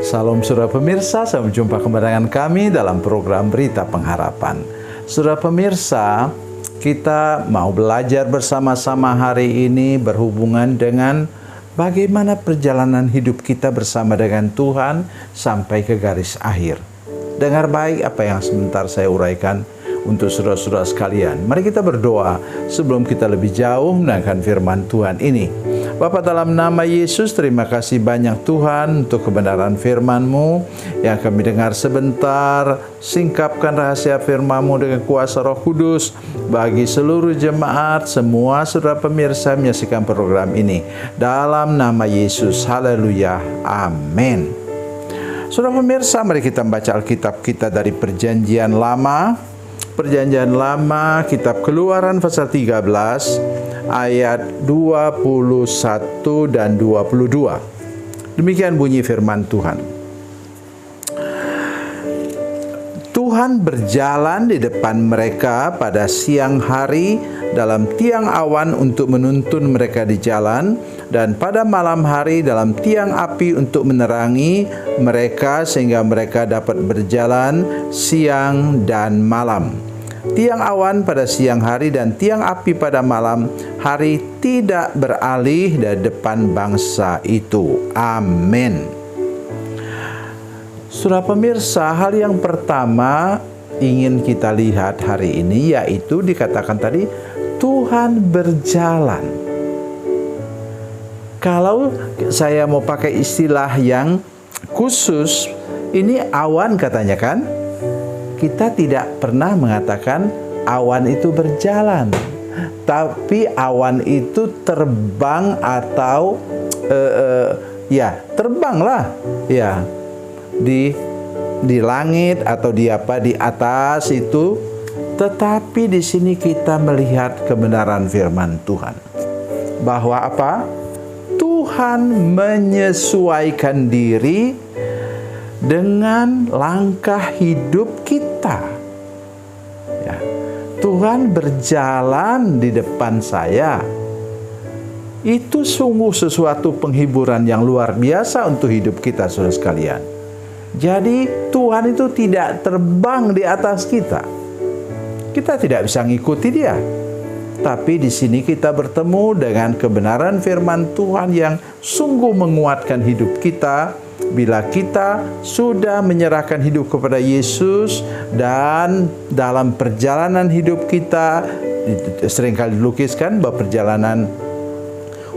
Salam saudara pemirsa, sampai jumpa kembali dengan kami dalam program Berita Pengharapan. Saudara pemirsa, kita mau belajar bersama-sama hari ini berhubungan dengan bagaimana perjalanan hidup kita bersama dengan Tuhan sampai ke garis akhir. Dengar baik apa yang sebentar saya uraikan untuk saudara-saudara sekalian. Mari kita berdoa sebelum kita lebih jauh mendengarkan firman Tuhan ini. Bapa, dalam nama Yesus, terima kasih banyak Tuhan untuk kebenaran firman-Mu yang kami dengar sebentar. Singkapkan rahasia firman-Mu dengan kuasa Roh Kudus bagi seluruh jemaat, semua saudara pemirsa menyaksikan program ini. Dalam nama Yesus, haleluya, amin. Saudara pemirsa, mari kita membaca Alkitab kita dari Perjanjian Lama. Perjanjian Lama, kitab Keluaran pasal 13 ayat 21 dan 22. Demikian bunyi firman Tuhan. Tuhan berjalan di depan mereka pada siang hari dalam tiang awan untuk menuntun mereka di jalan, dan pada malam hari dalam tiang api untuk menerangi mereka sehingga mereka dapat berjalan siang dan malam. Tiang awan pada siang hari dan tiang api pada malam hari tidak beralih dari depan bangsa itu. Amin. Saudara pemirsa, hal yang pertama ingin kita lihat hari ini yaitu dikatakan tadi Tuhan berjalan. Kalau saya mau pakai istilah yang khusus, ini awan katanya kan? Kita tidak pernah mengatakan awan itu berjalan, tapi awan itu terbang atau terbanglah ya di langit atau di atas itu. Tetapi di sini kita melihat kebenaran firman Tuhan bahwa apa? Tuhan menyesuaikan diri dengan langkah hidup kita. Ya, Tuhan berjalan di depan saya. Itu sungguh sesuatu penghiburan yang luar biasa untuk hidup kita, saudara sekalian. Jadi Tuhan itu tidak terbang di atas kita. Kita tidak bisa ngikuti Dia. Tapi di sini kita bertemu dengan kebenaran firman Tuhan yang sungguh menguatkan hidup kita. Bila kita sudah menyerahkan hidup kepada Yesus, dan dalam perjalanan hidup kita seringkali dilukiskan bahwa perjalanan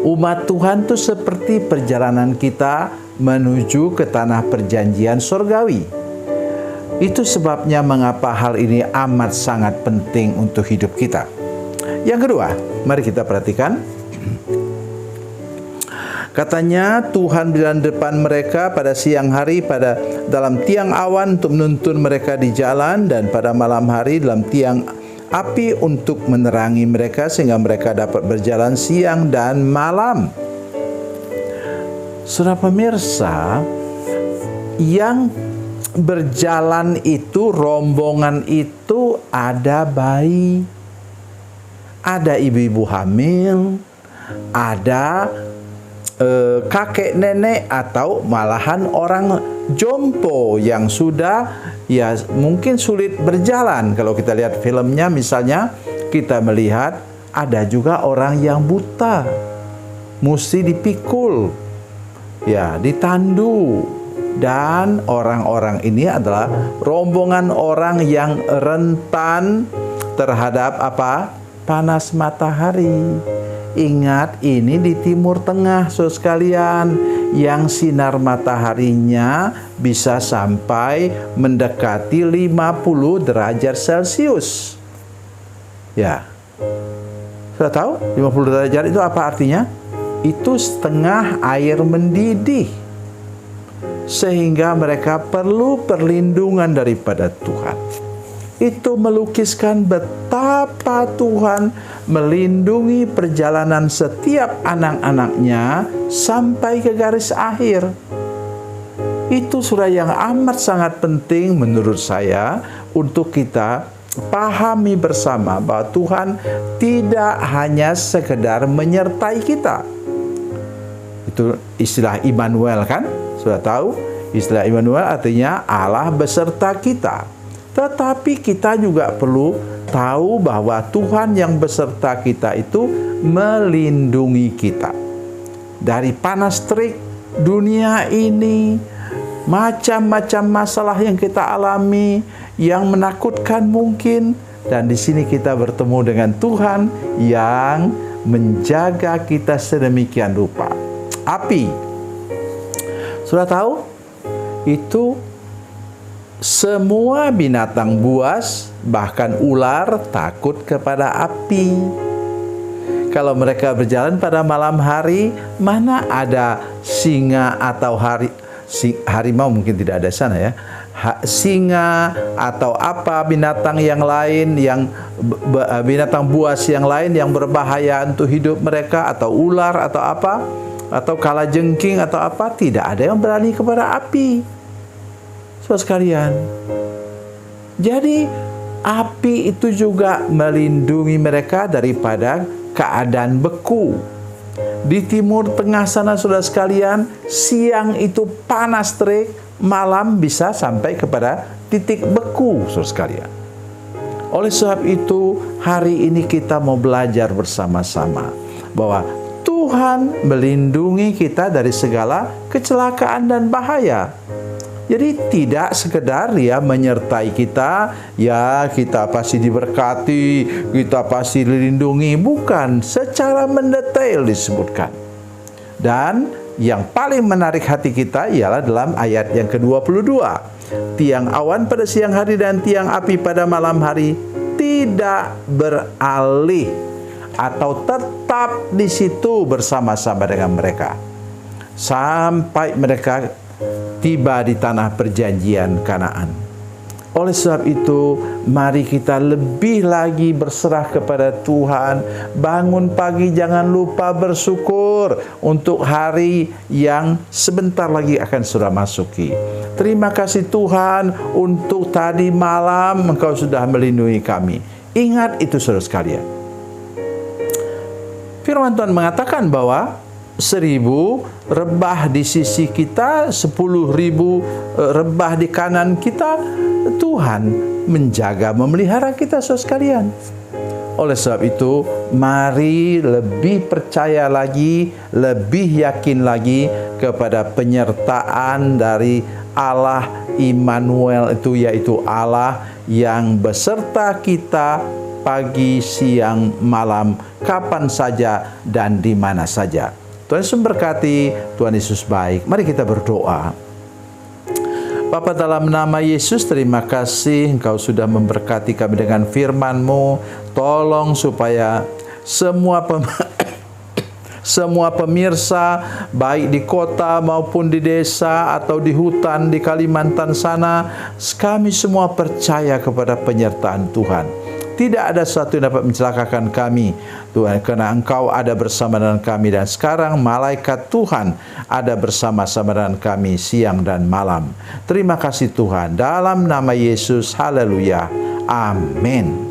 umat Tuhan itu seperti perjalanan kita menuju ke tanah perjanjian surgawi. Itu sebabnya mengapa hal ini amat sangat penting untuk hidup kita. Yang kedua, mari kita perhatikan. Katanya Tuhan berjalan depan mereka pada siang hari dalam tiang awan untuk menuntun mereka di jalan, dan pada malam hari dalam tiang api untuk menerangi mereka sehingga mereka dapat berjalan siang dan malam. Saudara pemirsa, yang berjalan itu, rombongan itu ada bayi, ada ibu-ibu hamil, ada kakek nenek, atau malahan orang jompo yang sudah mungkin sulit berjalan. Kalau kita lihat filmnya misalnya, kita melihat ada juga orang yang buta, mesti dipikul, ditandu. Dan orang-orang ini adalah rombongan orang yang rentan terhadap apa? Panas matahari. Ingat, ini di Timur Tengah, saudara sekalian, yang sinar mataharinya bisa sampai mendekati 50 derajat Celcius. Ya, sudah tahu 50 derajat itu apa artinya? Itu setengah air mendidih. Sehingga mereka perlu perlindungan daripada Tuhan. Itu melukiskan betapa Tuhan melindungi perjalanan setiap anak-anaknya sampai ke garis akhir. Itu surah yang amat sangat penting menurut saya untuk kita pahami bersama bahwa Tuhan tidak hanya sekedar menyertai kita. Itu istilah Immanuel kan? Sudah tahu? Istilah Immanuel artinya Allah beserta kita. Tetapi kita juga perlu tahu bahwa Tuhan yang beserta kita itu melindungi kita dari panas terik dunia ini, macam-macam masalah yang kita alami yang menakutkan mungkin, dan di sini kita bertemu dengan Tuhan yang menjaga kita sedemikian rupa. Api, sudah tahu, itu semua binatang buas, bahkan ular, takut kepada api. Kalau mereka berjalan pada malam hari, mana ada singa atau harimau, mungkin tidak ada sana ya, singa atau apa binatang yang lain, yang binatang buas yang lain yang berbahaya untuk hidup mereka, atau ular atau apa, atau kalajengking atau apa, tidak ada yang berani kepada api. Saudara sekalian, jadi api itu juga melindungi mereka daripada keadaan beku. Di timur tengah sana, saudara sekalian, siang itu panas terik, malam bisa sampai kepada titik beku, saudara sekalian. Oleh sebab itu, hari ini kita mau belajar bersama-sama bahwa Tuhan melindungi kita dari segala kecelakaan dan bahaya. Jadi tidak sekedar ya menyertai kita, ya kita pasti diberkati, kita pasti dilindungi, bukan, secara mendetail disebutkan. Dan yang paling menarik hati kita ialah dalam ayat yang ke-22. Tiang awan pada siang hari dan tiang api pada malam hari tidak beralih atau tetap di situ bersama-sama dengan mereka sampai mereka tiba di tanah perjanjian Kanaan. Oleh sebab itu, mari kita lebih lagi berserah kepada Tuhan. Bangun pagi jangan lupa bersyukur untuk hari yang sebentar lagi akan sudah masuki. Terima kasih Tuhan untuk tadi malam Engkau sudah melindungi kami. Ingat itu saudara sekalian. Firman Tuhan mengatakan bahwa 1.000 rebah di sisi kita, 10.000 rebah di kanan kita, Tuhan menjaga, memelihara kita, saudara sekalian. Oleh sebab itu, mari lebih percaya lagi, lebih yakin lagi kepada penyertaan dari Allah Immanuel itu, yaitu Allah yang beserta kita pagi, siang, malam, kapan saja dan di mana saja. Tuhan Yesus memberkati, Tuhan Yesus baik. Mari kita berdoa. Bapa, dalam nama Yesus, terima kasih Engkau sudah memberkati kami dengan firman-Mu. Tolong supaya semua pemirsa, baik di kota maupun di desa atau di hutan di Kalimantan sana, kami semua percaya kepada penyertaan Tuhan. Tidak ada sesuatu yang dapat mencelakakan kami, Tuhan, karena Engkau ada bersama dengan kami. Dan sekarang malaikat Tuhan ada bersama-sama dengan kami siang dan malam. Terima kasih Tuhan. Dalam nama Yesus, haleluya. Amin.